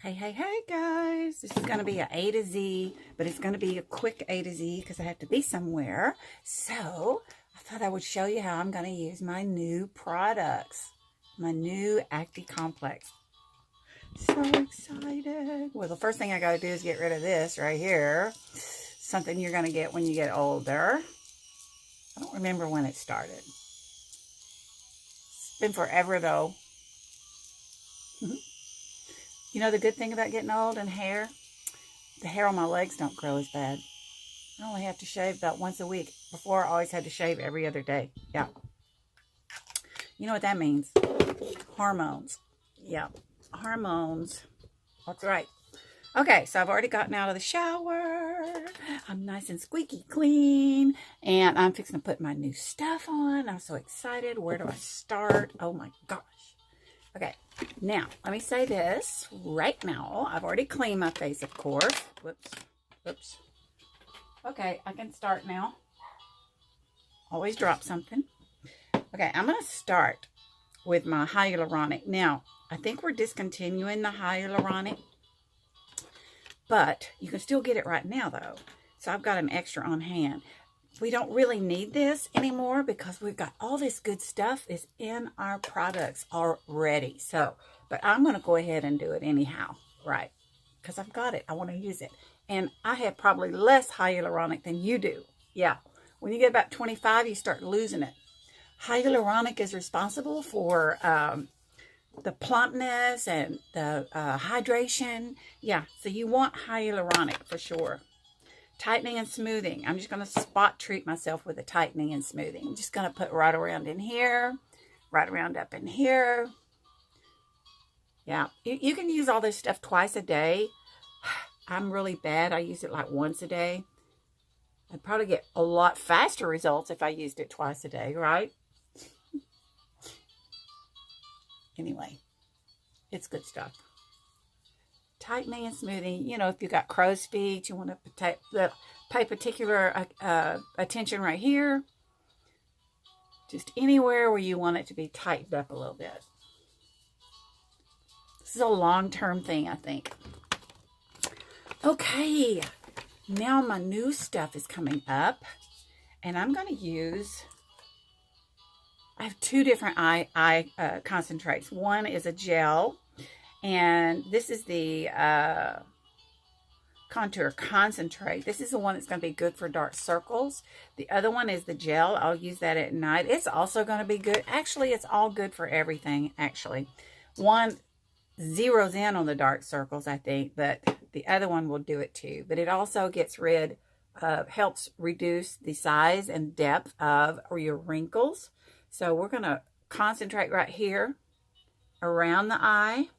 Hey guys, this is going to be A to Z, but it's going to be a quick A to Z because I have to be somewhere. So I thought I would show you how I'm going to use my new products, my new Acti Complex. So excited. Well, the first thing I got to do is get rid of this right here. Something you're going to get when you get older. I don't remember when it started. It's been forever though. You know the good thing about getting old and hair? The hair on my legs don't grow as bad. I only have to shave about once a week. Before, I always had to shave every other day. Yeah. You know what that means? Hormones. Yeah. Hormones. That's right. Okay, so I've already gotten out of the shower. I'm nice and squeaky clean. And I'm fixing to put my new stuff on. I'm so excited. Where do I start? Oh my gosh. Okay, now, let me say this right now. I've already cleaned my face, of course. Whoops. Okay, I can start now. Always drop something. Okay, I'm going to start with my hyaluronic. Now, I think we're discontinuing the hyaluronic, but you can still get it right now, though. So I've got an extra on hand. We don't really need this anymore because we've got all this good stuff is in our products already. So, but I'm going to go ahead and do it anyhow, right? Because I've got it. I want to use it. And I have probably less hyaluronic than you do. Yeah. When you get about 25, you start losing it. Hyaluronic is responsible for the plumpness and the hydration. Yeah. So you want hyaluronic for sure. Tightening and smoothing. I'm just going to spot treat myself with a tightening and smoothing. I'm just going to put right around in here, right around up in here. Yeah, you can use all this stuff twice a day. I'm really bad. I use it like once a day. I'd probably get a lot faster results if I used it twice a day, right? Anyway, it's good stuff. Tightening and smoothing. You know, if you got crow's feet, you want to pay particular attention right here. Just anywhere where you want it to be tightened up a little bit. This is a long-term thing, I think. Okay, now my new stuff is coming up, and I'm going to use. I have two different eye concentrates. One is a gel. And this is the Contour Concentrate. This is the one that's going to be good for dark circles. The other one is the gel. I'll use that at night. It's also going to be good. Actually, it's all good for everything, actually. One zeroes in on the dark circles, I think, but the other one will do it too. But it also gets rid of, helps reduce the size and depth of your wrinkles. So we're going to concentrate right here around the eye.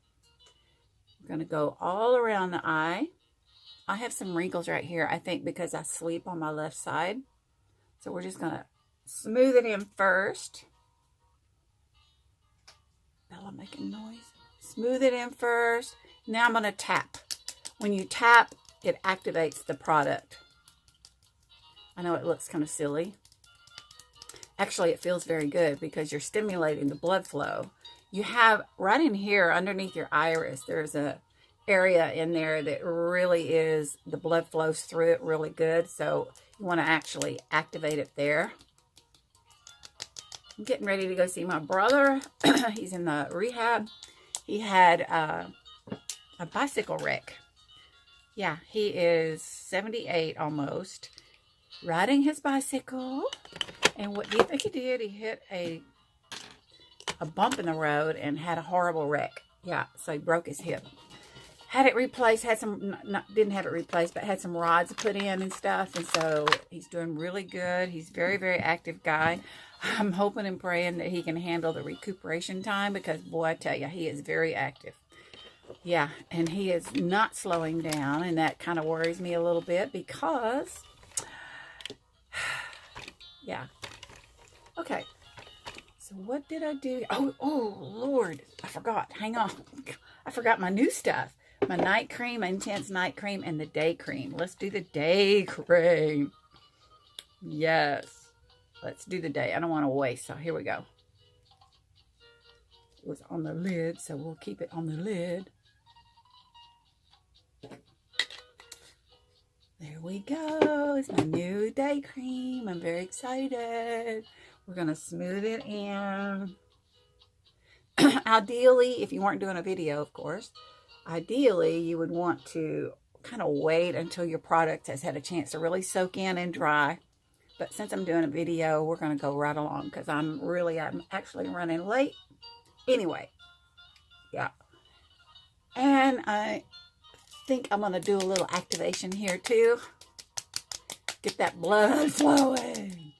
We're going to go all around the eye. I have some wrinkles right here, I think, because I sleep on my left side. So we're just going to smooth it in first. Bella making noise. Smooth it in first. Now I'm going to tap. When you tap, it activates the product. I know it looks kind of silly. Actually, it feels very good because you're stimulating the blood flow. You have right in here underneath your iris, there's a area in there that really is, the blood flows through it really good. So you want to actually activate it there. I'm getting ready to go see my brother. He's in the rehab. He had a bicycle wreck. Yeah, he is 78 almost, riding his bicycle. And what do you think he did? He hit a bump in the road and had a horrible wreck. Yeah, so he broke his hip. Had it replaced, had some, didn't have it replaced, but had some rods put in and stuff. And so he's doing really good. He's a very, very active guy. I'm hoping and praying that he can handle the recuperation time because, boy, I tell you, he is very active. Yeah, and he is not slowing down, and that kind of worries me a little bit because, yeah. Okay. So what did I do? Oh, Lord. I forgot. Hang on. I forgot my new stuff. My night cream, intense night cream, and the day cream. Let's do the day cream. Yes. Let's do the day. I don't want to waste, so here we go. It was on the lid, so we'll keep it on the lid. There we go. It's my new day cream. I'm very excited. We're going to smooth it in. Ideally, if you weren't doing a video, of course, ideally you would want to kind of wait until your product has had a chance to really soak in and dry. But since I'm doing a video, we're going to go right along because I'm actually running late. Anyway, yeah. And I think I'm going to do a little activation here too. Get that blood flowing.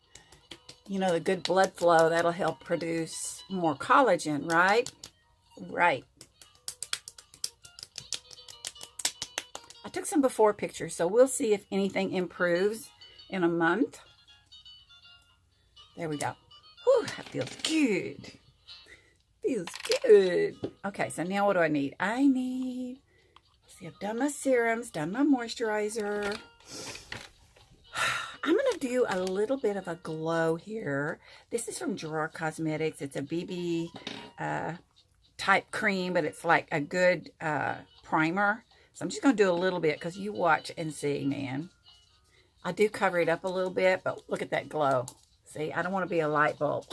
You know, the good blood flow, that'll help produce more collagen, right? Right. I took some before pictures, so we'll see if anything improves in a month. There we go. Whew, that feels good. Feels good. Okay, so now what do I need? See, I've done my serums, done my moisturizer. I'm going to do a little bit of a glow here. This is from Gerard Cosmetics. It's a BB type cream, but it's like a good primer. So I'm just going to do a little bit because you watch and see, man. I do cover it up a little bit, but look at that glow. See, I don't want to be a light bulb.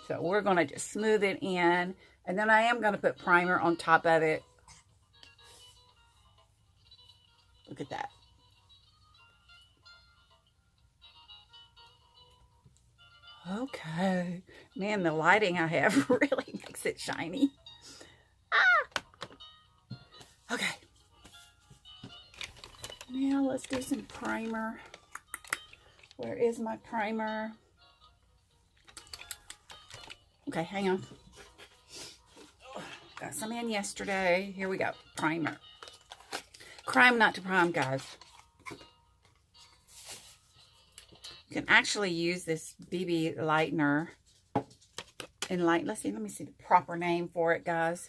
So we're going to just smooth it in. And then I am going to put primer on top of it. Look at that. Okay. Man, the lighting I have really makes it shiny. Ah! Okay. Now let's do some primer. Where is my primer? Okay, hang on. Got some in yesterday. Here we go. Primer. Crime not to prime, guys. You can actually use this BB lightener in light. Let me see the proper name for it, guys.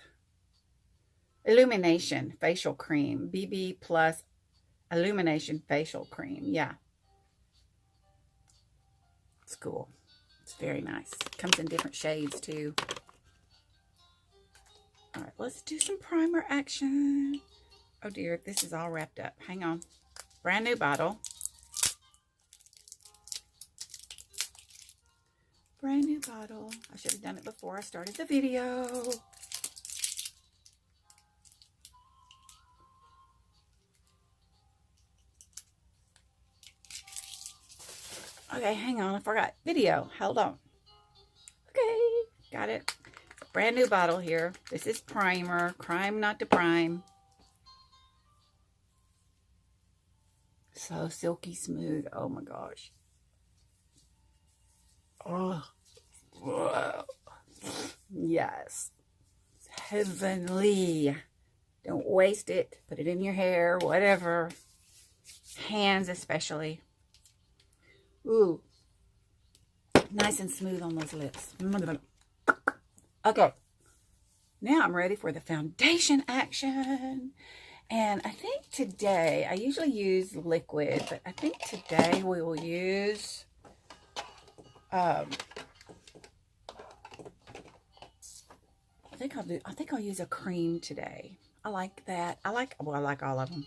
Illumination facial cream. BB plus illumination facial cream. Yeah. It's cool. It's very nice. It comes in different shades too. All right, let's do some primer action. Oh dear, this is all wrapped up. Hang on. Brand new bottle. Brand new bottle. I should have done it before I started the video. Okay, hang on. I forgot. Video. Hold on. Okay, got it. Brand new bottle here. This is primer. Crime not to prime. So silky smooth. Oh my gosh. Oh. Whoa. Yes. It's heavenly. Don't waste it. Put it in your hair, whatever. Hands especially. Ooh. Nice and smooth on those lips. Okay. Now I'm ready for the foundation action. And I think today, I usually use liquid, but I think today we will use I think I'll use a cream today. I like that. I like all of them.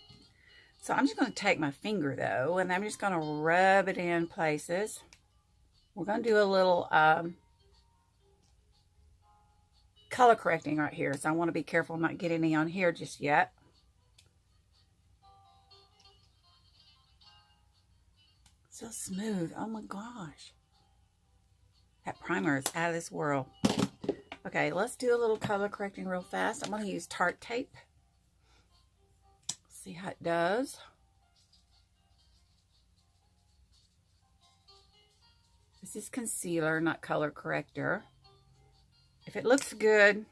So I'm just going to take my finger though, and I'm just going to rub it in places. We're going to do a little color correcting right here. So I want to be careful not get any on here just yet. So smooth. Oh my gosh. That primer is out of this world. Okay, let's do a little color correcting real fast. I'm going to use Tarte tape. See how it does. This is concealer, not color corrector. If it looks good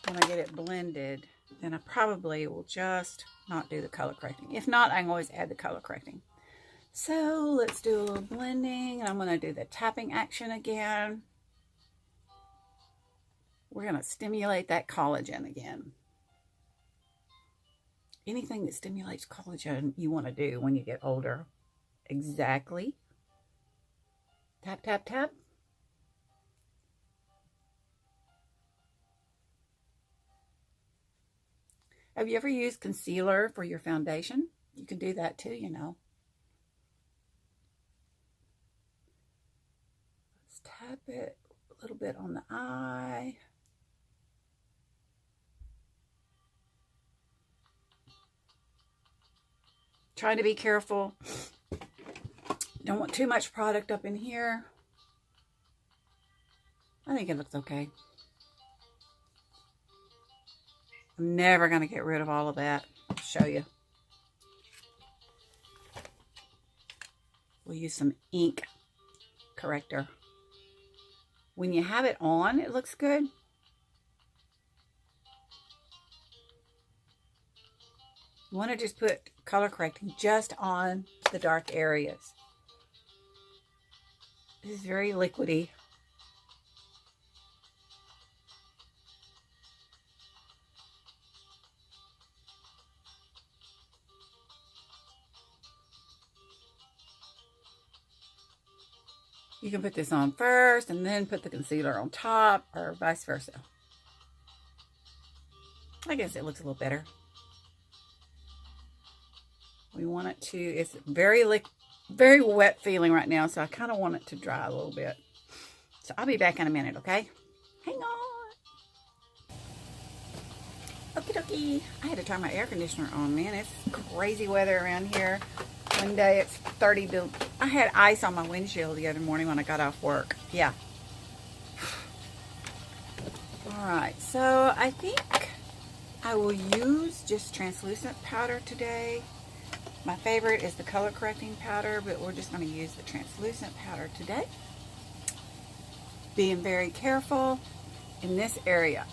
when I get it blended, then I probably will just not do the color correcting. If not, I can always add the color correcting. So let's do a little blending, and I'm going to do the tapping action again. We're going to stimulate that collagen again. Anything that stimulates collagen you want to do when you get older. Exactly. Tap, tap, tap. Have you ever used concealer for your foundation? You can do that too, you know. Let's tap it a little bit on the eye. Trying to be careful. Don't want too much product up in here. I think it looks okay. I'm never going to get rid of all of that. I'll show you. We'll use some ink corrector. When you have it on, it looks good. You want to just put color correcting just on the dark areas. This is very liquidy. You can put this on first and then put the concealer on top, or vice versa. I guess it looks a little better. We want it to, it's very wet feeling right now, so I kind of want it to dry a little bit. So I'll be back in a minute, okay? Hang on. Okie dokie. I had to turn my air conditioner on, man. It's crazy weather around here. One day it's 30 to, I had ice on my windshield the other morning when I got off work. Yeah. Alright, so I think I will use just translucent powder today. My favorite is the color correcting powder, but we're just going to use the translucent powder today. Being very careful in this area.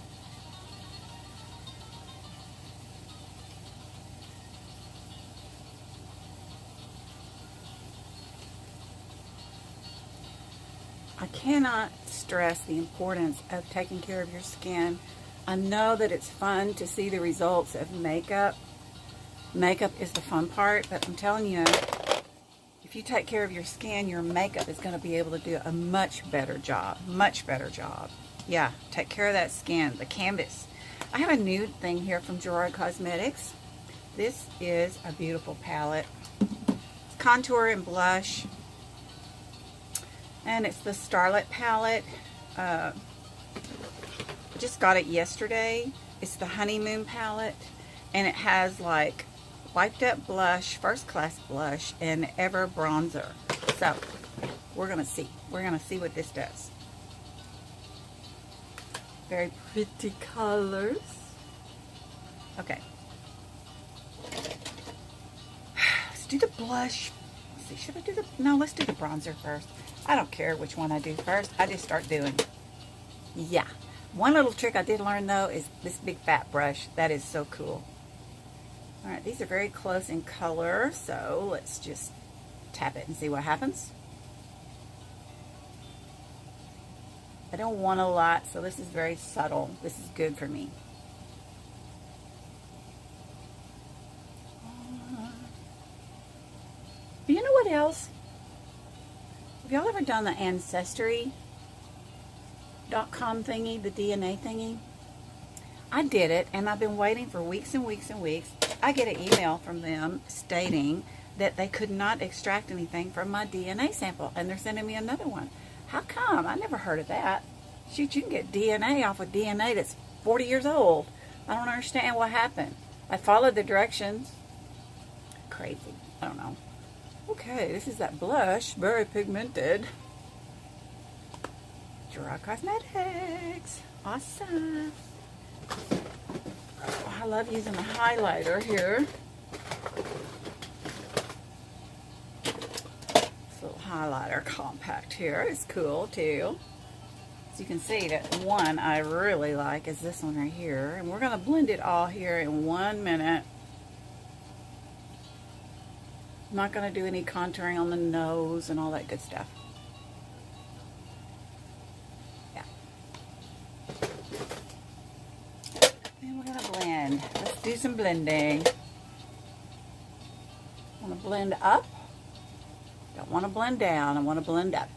I cannot stress the importance of taking care of your skin. I know that it's fun to see the results of makeup. Makeup is the fun part, but I'm telling you, if you take care of your skin, your makeup is going to be able to do a much better job. Much better job. Yeah, take care of that skin, the canvas. I have a nude thing here from Gerard Cosmetics. This is a beautiful palette. It's contour and blush. And it's the Starlet palette. Just got it yesterday. It's the Honeymoon palette. And it has like Wiped Up Blush, First Class Blush, and Ever Bronzer. So, we're going to see. We're going to see what this does. Very pretty colors. Okay. Let's do the blush. Let's see, should I do the... No, let's do the bronzer first. I don't care which one I do first. I just start doing. Yeah. One little trick I did learn, though, is this big fat brush. That is so cool. Alright, these are very close in color, so let's just tap it and see what happens. I don't want a lot, so this is very subtle. This is good for me. You know what else? Have y'all ever done the Ancestry.com thingy, the DNA thingy? I did it, and I've been waiting for weeks and weeks and weeks. I get an email from them stating that they could not extract anything from my DNA sample, and they're sending me another one. How come? I never heard of that. Shoot, you can get DNA off of DNA that's 40 years old. I don't understand what happened. I followed the directions. Crazy. I don't know. Okay, this is that blush, very pigmented. Gerard Cosmetics. Awesome. Oh, I love using the highlighter here. This little highlighter compact here is cool too. So you can see that one I really like is this one right here. And we're going to blend it all here in 1 minute. I'm not going to do any contouring on the nose and all that good stuff. Yeah. And we're going to blend. Let's do some blending. I want to blend up. Don't want to blend down. I want to blend up.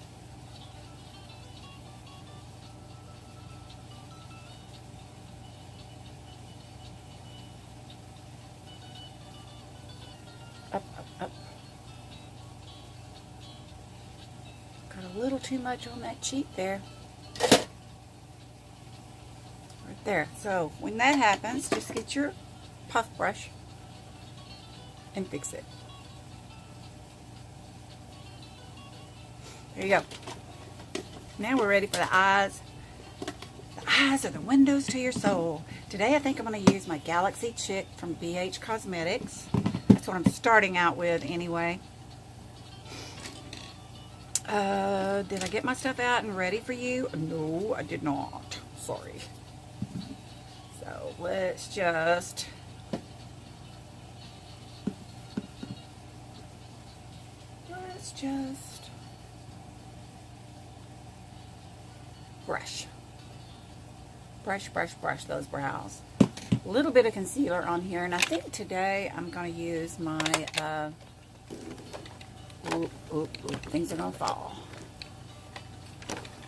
Got a little too much on that cheek there. Right there. So when that happens, just get your puff brush and fix it. There you go. Now we're ready for the eyes. The eyes are the windows to your soul. Today I think I'm going to use my Galaxy Chick from BH Cosmetics. That's what I'm starting out with anyway. Did I get my stuff out and ready for you? No, I did not. Sorry. So let's just brush. Brush those brows. A little bit of concealer on here, and I think today I'm going to use my things are going to fall.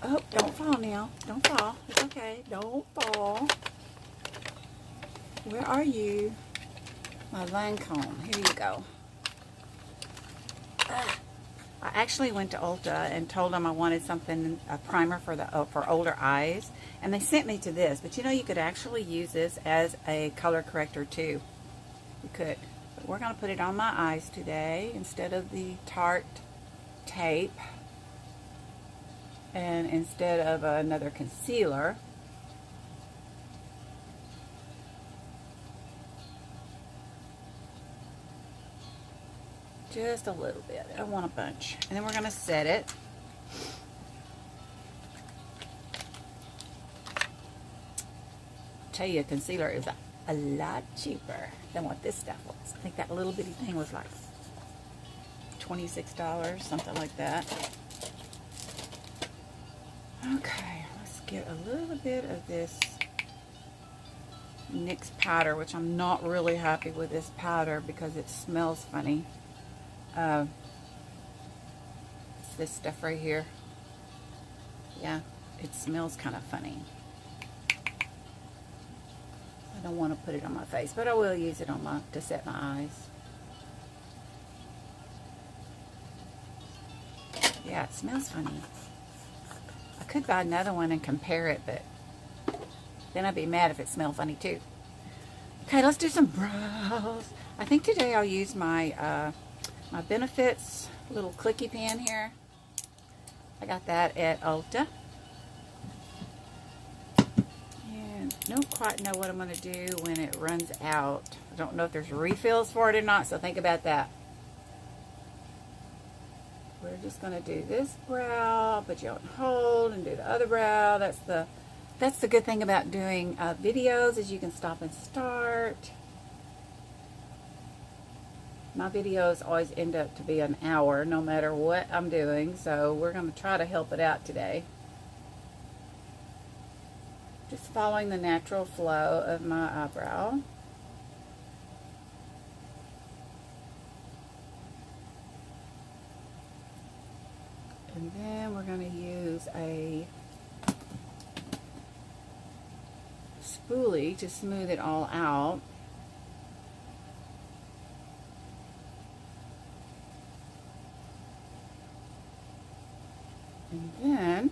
Oh, don't fall now. Don't fall. It's okay. Don't fall. Where are you? My Lancome. Here you go. I actually went to Ulta and told them I wanted something, a primer for the for older eyes, and they sent me to this. But you know, you could actually use this as a color corrector too. You could. But we're going to put it on my eyes today instead of the Tarte tape, and instead of another concealer. Just a little bit. I don't want a bunch. And then we're going to set it. Tell you, concealer is a lot cheaper than what this stuff was. I think that little bitty thing was like $26, something like that. Okay, let's get a little bit of this NYX powder, which I'm not really happy with this powder because it smells funny. It's this stuff right here. Yeah, it smells kind of funny. I don't want to put it on my face, but I will use it on to set my eyes. Yeah, it smells funny. I could buy another one and compare it, but then I'd be mad if it smelled funny too. Okay, let's do some brows. I think today I'll use my my Benefits little clicky pen here. I got that at Ulta. And don't quite know what I'm going to do when it runs out. I don't know if there's refills for it or not, so think about that. We're just going to do this brow, put you on hold, and do the other brow. That's the good thing about doing videos, is you can stop and start. My videos always end up to be an hour no matter what I'm doing, so we're going to try to help it out today. Just following the natural flow of my eyebrow. And then we're going to use a spoolie to smooth it all out. And then,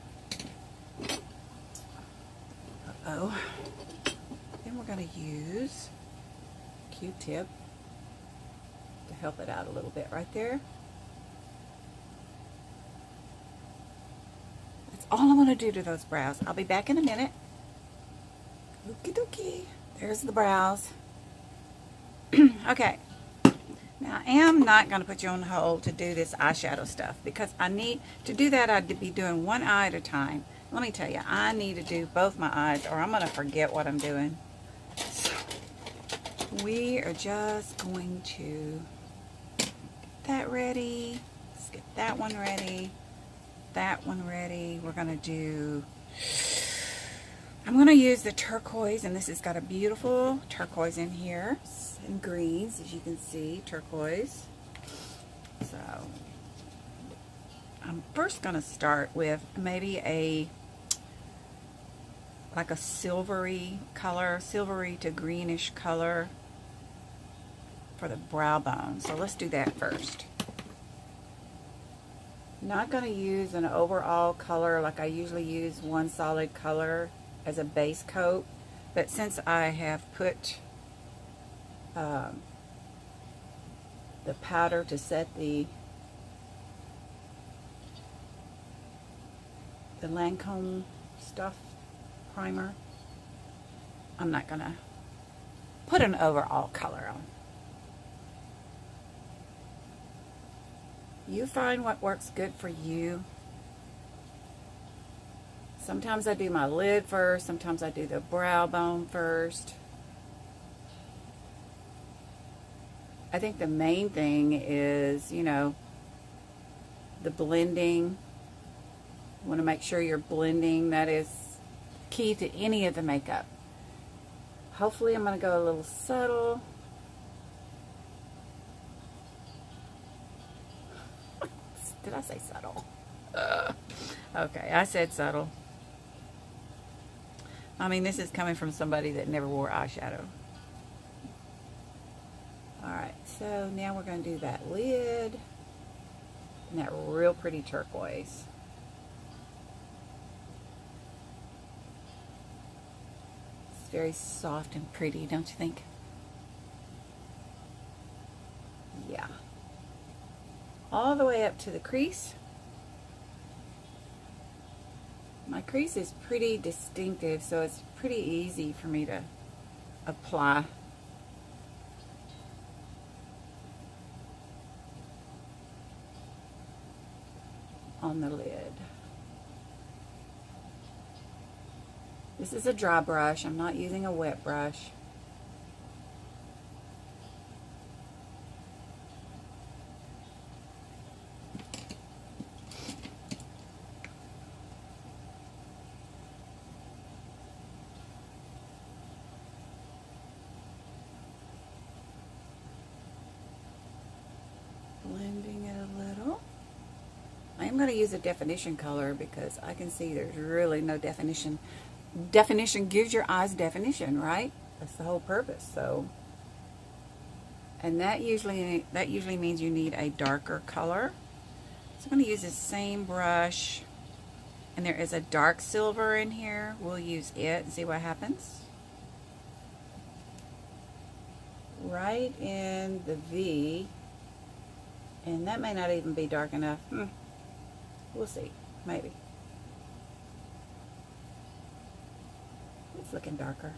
then we're going to use Q-tip to help it out a little bit right there. That's all I'm going to do to those brows. I'll be back in a minute. Okie dokie. There's the brows. Okay. Now, I am not going to put you on hold to do this eyeshadow stuff, because I need to do that. I'd be doing one eye at a time. Let me tell you, I need to do both my eyes or I'm going to forget what I'm doing. So, we are just going to get that ready. Let's get that one ready. That one ready. We're going to do... I'm going to use the turquoise, and this has got a beautiful turquoise in here, and greens, as you can see, turquoise. So, I'm first going to start with maybe like a silvery color, silvery to greenish color for the brow bone. So let's do that first. Not going to use an overall color like I usually use, one solid color as a base coat. But since I have put the powder to set the Lancome stuff primer, I'm not going to put an overall color on. You find what works good for you. Sometimes I do my lid first, sometimes I do the brow bone first. I think the main thing is, you know, the blending. You want to make sure you're blending. That is key to any of the makeup. Hopefully I'm going to go a little subtle. Did I say subtle? Okay, I said subtle. I mean, this is coming from somebody that never wore eyeshadow. Alright, so now we're going to do that lid and that real pretty turquoise. It's very soft and pretty, don't you think? Yeah. All the way up to the crease. My crease is pretty distinctive, so it's pretty easy for me to apply. On the lid. This is a dry brush. I'm not using a wet brush. Blending it a little. I am going to use a definition color because I can see there's really no definition. Definition gives your eyes definition, right? That's the whole purpose. So, and that usually means you need a darker color. So I'm going to use the same brush, and there is a dark silver in here. We'll use it and see what happens. Right in the V, and that may not even be dark enough. We'll see, maybe. It's looking darker.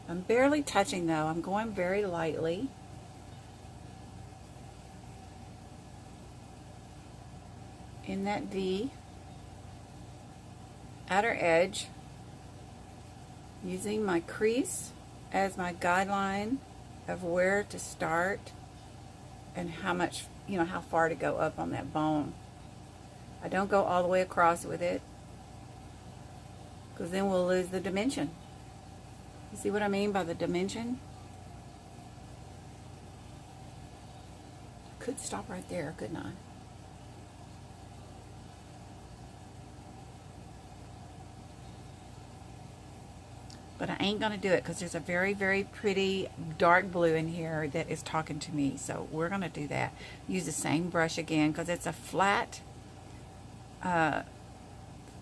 I'm barely touching though. I'm going very lightly. In that V, outer edge, using my crease as my guideline of where to start and how much, you know, how far to go up on that bone. I don't go all the way across with it because then we'll lose the dimension. You see what I mean by the dimension? Could stop right there, couldn't I? But I ain't going to do it because there's a very, very pretty dark blue in here that is talking to me. So we're going to do that. Use the same brush again because it's a flat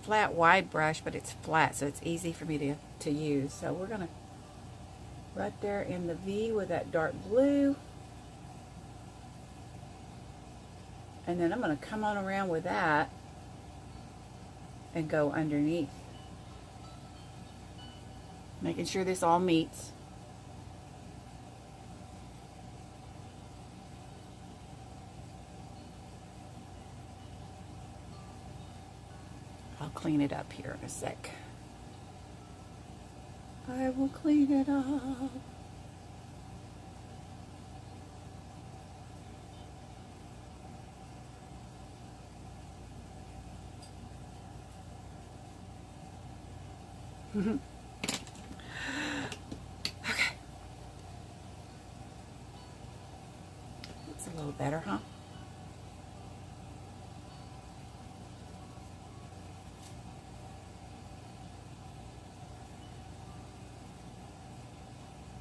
wide brush, but it's flat, so it's easy for me to use. So we're going to, right there in the V with that dark blue. And then I'm going to come on around with that and go underneath. Making sure this all meets. I'll clean it up here in a sec. I will clean it up. Okay. Looks a little better, huh?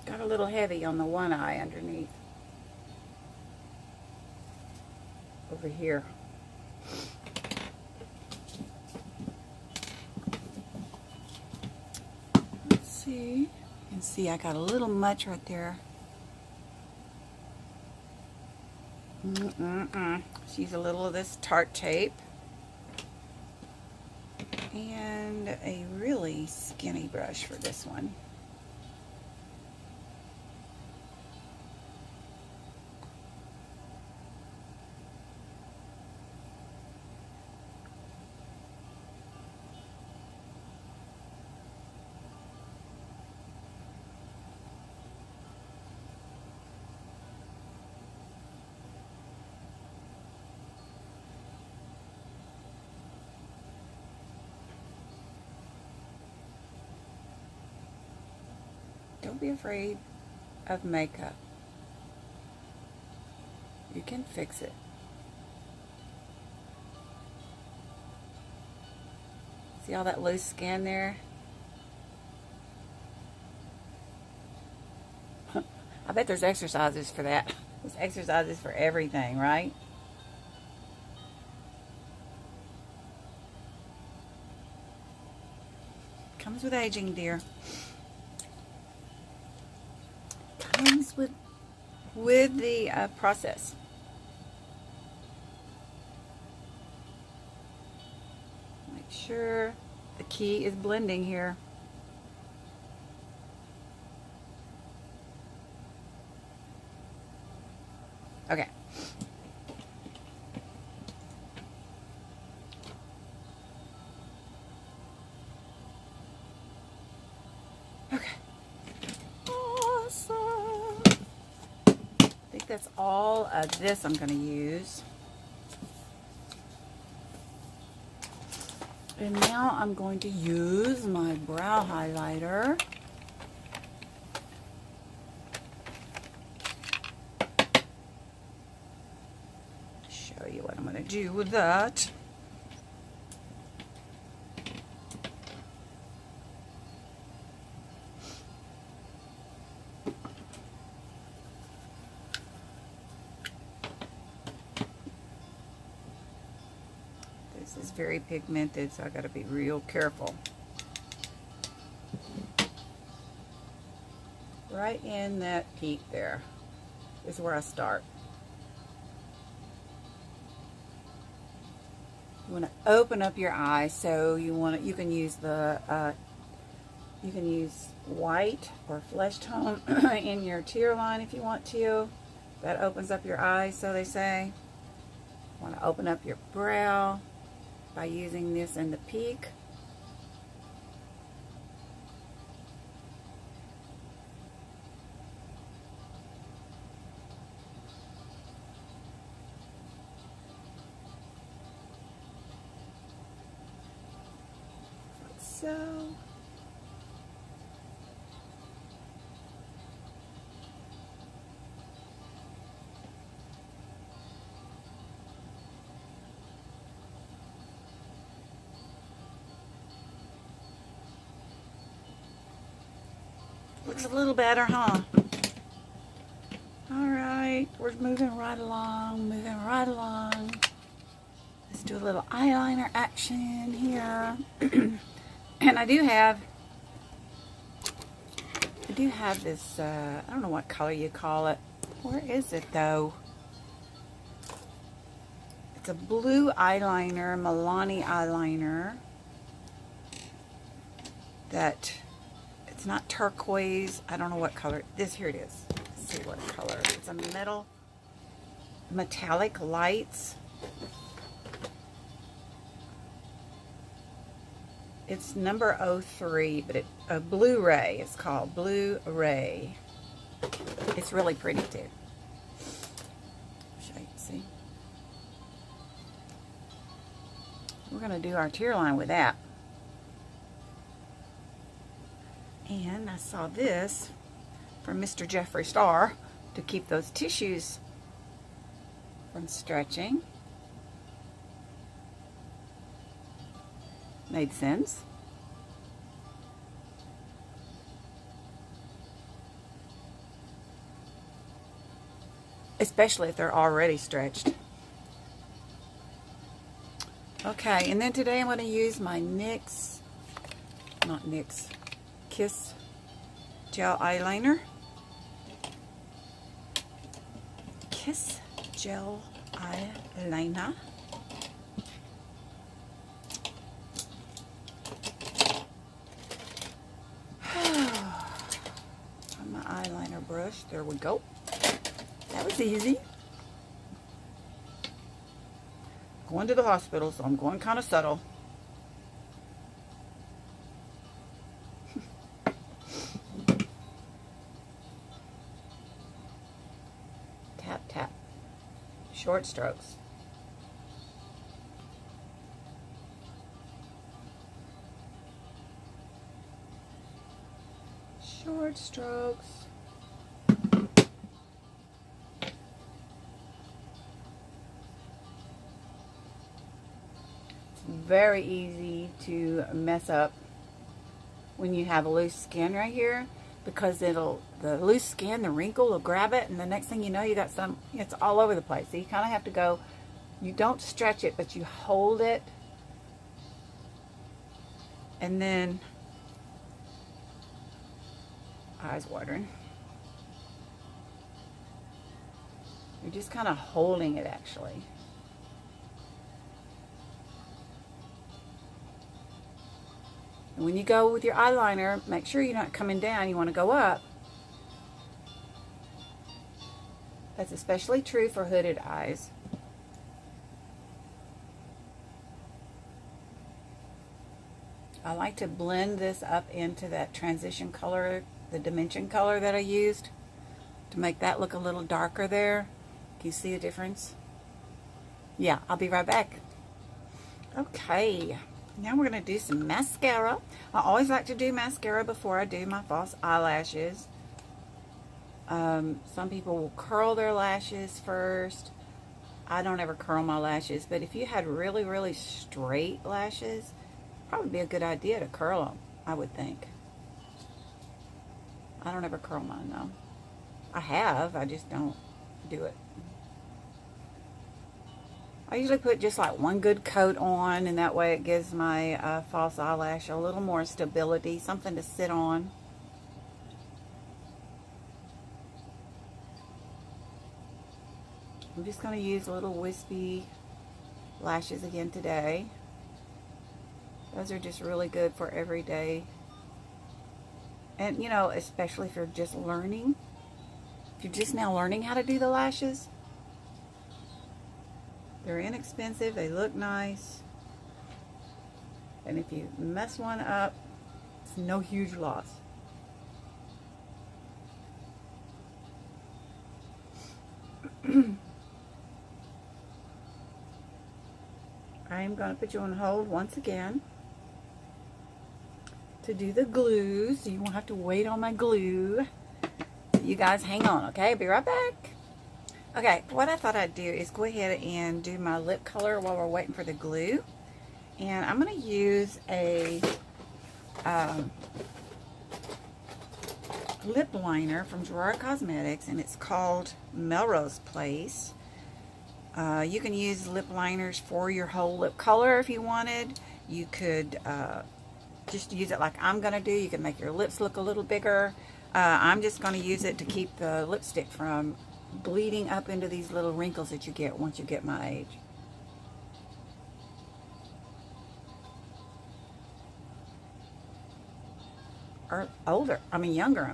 Got a little heavy on the one eye underneath. over here. Let's see. You can see I got a little much right there. Let's use a little of this Tarte tape. And a really skinny brush for this one. Don't be afraid of makeup. You can fix it. See all that loose skin there? I bet there's exercises for that. There's exercises for everything, right? Comes with aging, dear. Comes with the process. Make sure the key is blending here. Okay. Okay. Awesome. I think that's all of this I'm going to use. And now I'm going to use my brow highlighter. Show you what I'm going to do with that. This is very pigmented, so I got to be real careful. Right in that peak there is where I start. You want to open up your eye, so you can use the you can use white or flesh tone in your tear line if you want to. That opens up your eyes, so they say. You want to open up your brow by using this in the peak. Like so. Looks a little better, huh? Alright, we're moving right along, moving right along. Let's do a little eyeliner action here. And I do have this, I don't know what color you call it. Where is it though? It's a blue eyeliner, Milani eyeliner. That, it's not turquoise. I don't know what color. Here it is. Let's see what color. It's a metallic lights. It's number 03, but a Blu-ray. It's called Blu-ray. It's really pretty too. Show you, see. We're gonna do our tear line with that. And I saw this from Mr. Jeffree Star to keep those tissues from stretching. Made sense. Especially if they're already stretched. Okay, and then today I'm going to use my Kiss Gel Eyeliner. Kiss Gel Eyeliner. On my eyeliner brush, there we go. That was easy. Going to the hospital, so I'm going kind of subtle. Tap, tap. Short strokes. Short strokes. Very easy to mess up when you have loose skin right here, because the loose skin, the wrinkle will grab it, and the next thing you know, you got it's all over the place. So you kind of have to go, you don't stretch it, but you hold it, and then, eyes watering. You're just kind of holding it actually. And when you go with your eyeliner, make sure you're not coming down. You want to go up. That's especially true for hooded eyes. I like to blend this up into that transition color, the dimension color that I used, to make that look a little darker there. Can you see the difference? Yeah, I'll be right back. Okay. Now we're going to do some mascara. I always like to do mascara before I do my false eyelashes. Some people will curl their lashes first. I don't ever curl my lashes, but if you had really, really straight lashes, probably be a good idea to curl them, I would think. I don't ever curl mine though. I just don't do it. I usually put just like one good coat on, and that way it gives my false eyelash a little more stability, something to sit on. I'm just going to use little wispy lashes again today. Those are just really good for every day. And you know, especially if you're just learning. If you're just now learning how to do the lashes. They're inexpensive, they look nice, and if you mess one up, it's no huge loss. I am going to put you on hold once again to do the glue, so you won't have to wait on my glue. You guys hang on, okay? I'll be right back. Okay, what I thought I'd do is go ahead and do my lip color while we're waiting for the glue. And I'm going to use a lip liner from Gerard Cosmetics, and it's called Melrose Place. You can use lip liners for your whole lip color if you wanted. You could just use it like I'm going to do. You can make your lips look a little bigger. I'm just going to use it to keep the lipstick from bleeding up into these little wrinkles that you get once you get my age. Or older, younger,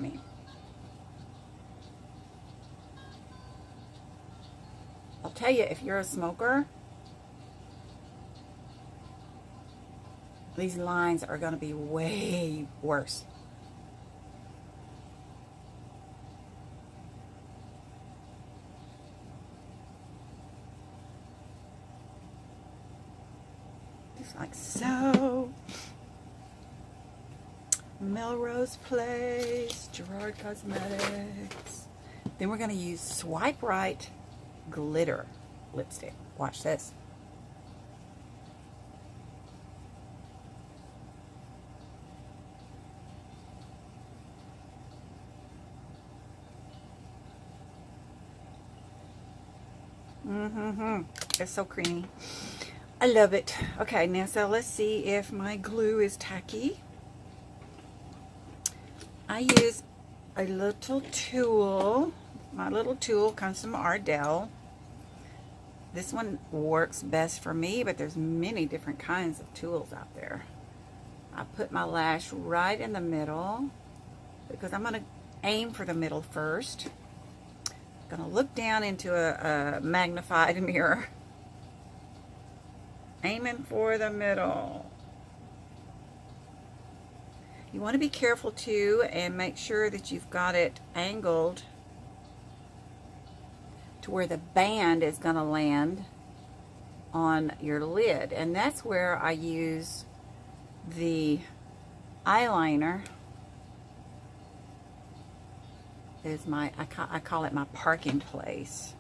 I'll tell you, if you're a smoker, these lines are going to be way worse. Just like so. Melrose Place, Gerard Cosmetics. Then we're going to use Swipe Right glitter lipstick. Watch this. It's so creamy. I love it. Okay, now so let's see if my glue is tacky. I use a little tool. My little tool comes from Ardell. This one works best for me, but there's many different kinds of tools out there. I put my lash right in the middle because I'm going to aim for the middle first. I'm going to look down into a magnified mirror. Aiming for the middle. You want to be careful too and make sure that you've got it angled to where the band is going to land on your lid. And that's where I use the eyeliner. Is my, I call it my parking place.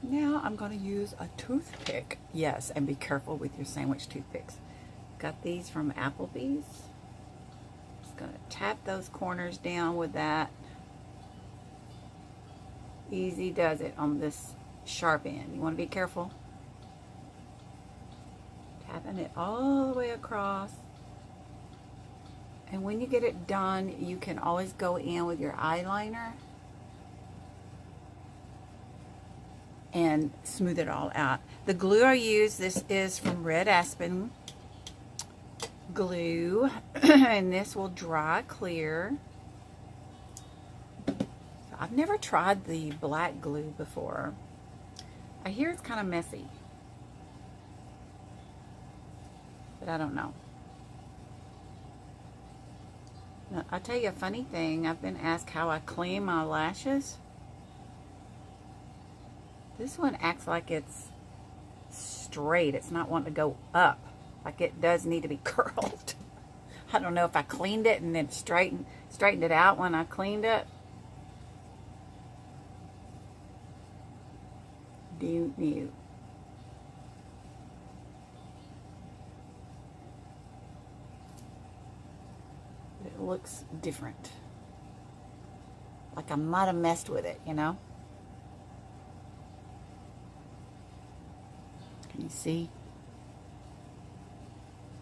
Now I'm going to use a toothpick. Yes, and be careful with your sandwich toothpicks. Got these from Applebee's. Just going to tap those corners down with that. Easy does it on this sharp end. You want to be careful. Tapping it all the way across. And when you get it done, you can always go in with your eyeliner and smooth it all out. The glue I use, this is from Red Aspen glue, and this will dry clear. I've never tried the black glue before. I hear it's kind of messy, but I don't know. Now, I'll tell you a funny thing. I've been asked how I clean my lashes. This one acts like it's straight. It's not wanting to go up. Like it does need to be curled. I don't know if I cleaned it and then straightened it out when I cleaned it. Don't know. It looks different. Like I might have messed with it, you know? Can you see?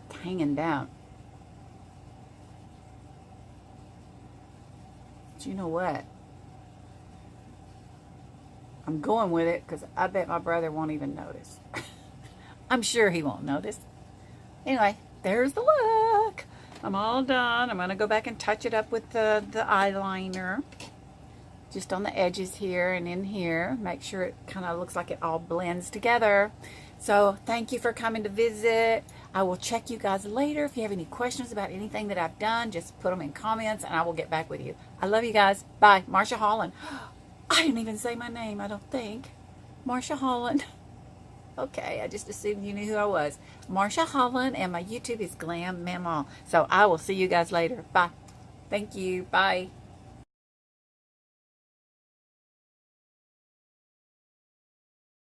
It's hanging down. But you know what? I'm going with it because I bet my brother won't even notice. I'm sure he won't notice. Anyway, there's the look. I'm all done. I'm going to go back and touch it up with the eyeliner. Just on the edges here and in here. Make sure it kind of looks like it all blends together. So thank you for coming to visit. I will check you guys later. If you have any questions about anything that I've done, just put them in comments and I will get back with you. I love you guys. Bye. Marsha Holland. I didn't even say my name, I don't think. Marsha Holland. Okay, I just assumed you knew who I was. Marsha Holland, and my YouTube is Glam Mama. So I will see you guys later. Bye. Thank you. Bye.